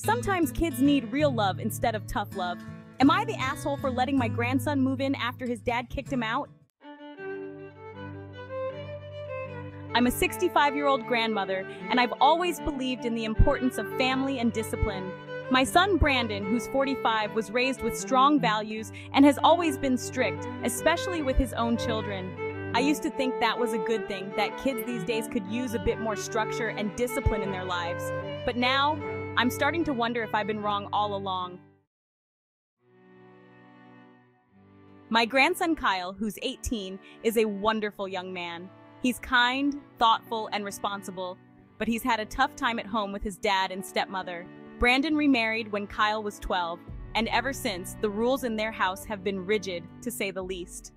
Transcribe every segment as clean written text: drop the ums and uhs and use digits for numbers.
Sometimes kids need real love instead of tough love. Am I the asshole for letting my grandson move in after his dad kicked him out? I'm a 65-year-old grandmother, and I've always believed in the importance of family and discipline. My son Brandon, who's 45, was raised with strong values and has always been strict, especially with his own children. I used to think that was a good thing, that kids these days could use a bit more structure and discipline in their lives. But now, I'm starting to wonder if I've been wrong all along. My grandson Kyle, who's 18, is a wonderful young man. He's kind, thoughtful, and responsible, but he's had a tough time at home with his dad and stepmother. Brandon remarried when Kyle was 12, and ever since, the rules in their house have been rigid, to say the least.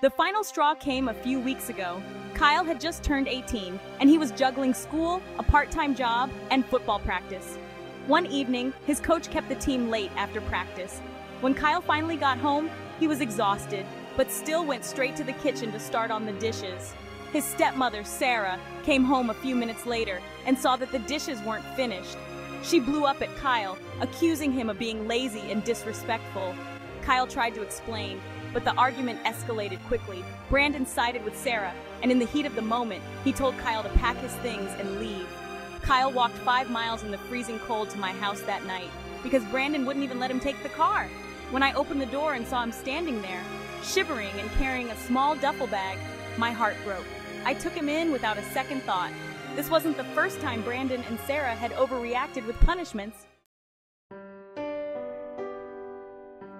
The final straw came a few weeks ago. Kyle had just turned 18, and he was juggling school, a part-time job, and football practice. One evening, his coach kept the team late after practice. When Kyle finally got home, he was exhausted, but still went straight to the kitchen to start on the dishes. His stepmother, Sarah, came home a few minutes later and saw that the dishes weren't finished. She blew up at Kyle, accusing him of being lazy and disrespectful. Kyle tried to explain, but the argument escalated quickly. Brandon sided with Sarah, and in the heat of the moment, he told Kyle to pack his things and leave. Kyle walked 5 miles in the freezing cold to my house that night, because Brandon wouldn't even let him take the car. When I opened the door and saw him standing there, shivering and carrying a small duffel bag, my heart broke. I took him in without a second thought. This wasn't the first time Brandon and Sarah had overreacted with punishments.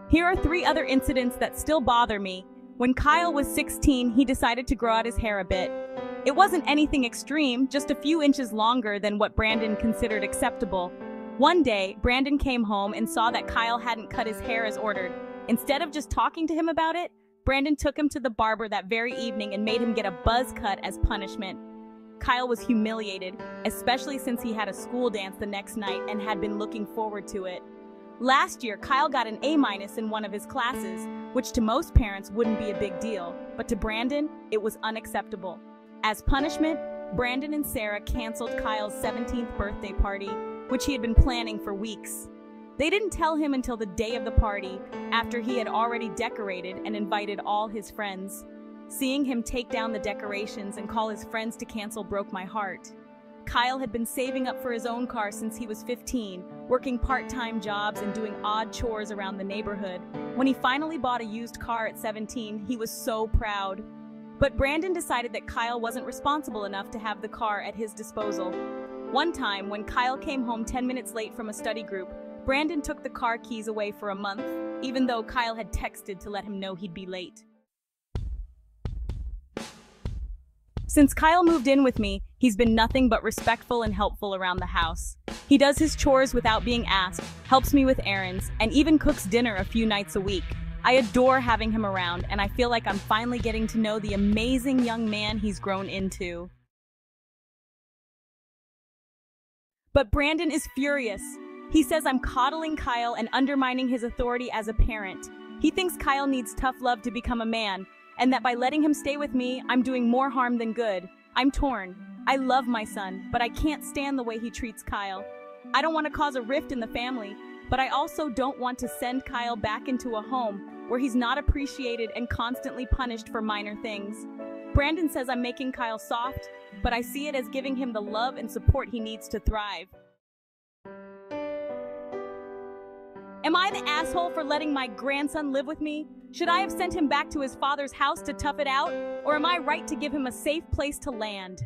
Here are 3 other incidents that still bother me. When Kyle was 16, he decided to grow out his hair a bit. It wasn't anything extreme, just a few inches longer than what Brandon considered acceptable. One day, Brandon came home and saw that Kyle hadn't cut his hair as ordered. Instead of just talking to him about it, Brandon took him to the barber that very evening and made him get a buzz cut as punishment. Kyle was humiliated, especially since he had a school dance the next night and had been looking forward to it. Last year, Kyle got an A- in one of his classes, which to most parents wouldn't be a big deal, but to Brandon, it was unacceptable. As punishment, Brandon and Sarah canceled Kyle's 17th birthday party, which he had been planning for weeks. They didn't tell him until the day of the party, after he had already decorated and invited all his friends. Seeing him take down the decorations and call his friends to cancel broke my heart. Kyle had been saving up for his own car since he was 15, working part-time jobs and doing odd chores around the neighborhood. When he finally bought a used car at 17, he was so proud. But Brandon decided that Kyle wasn't responsible enough to have the car at his disposal. One time, when Kyle came home 10 minutes late from a study group, Brandon took the car keys away for a month, even though Kyle had texted to let him know he'd be late. Since Kyle moved in with me, he's been nothing but respectful and helpful around the house. He does his chores without being asked, helps me with errands, and even cooks dinner a few nights a week. I adore having him around, and I feel like I'm finally getting to know the amazing young man he's grown into. But Brandon is furious. He says I'm coddling Kyle and undermining his authority as a parent. He thinks Kyle needs tough love to become a man, and that by letting him stay with me, I'm doing more harm than good. I'm torn. I love my son, but I can't stand the way he treats Kyle. I don't want to cause a rift in the family, but I also don't want to send Kyle back into a home where he's not appreciated and constantly punished for minor things. Brandon says I'm making Kyle soft, but I see it as giving him the love and support he needs to thrive. Am I the asshole for letting my grandson live with me? Should I have sent him back to his father's house to tough it out? Or am I right to give him a safe place to land?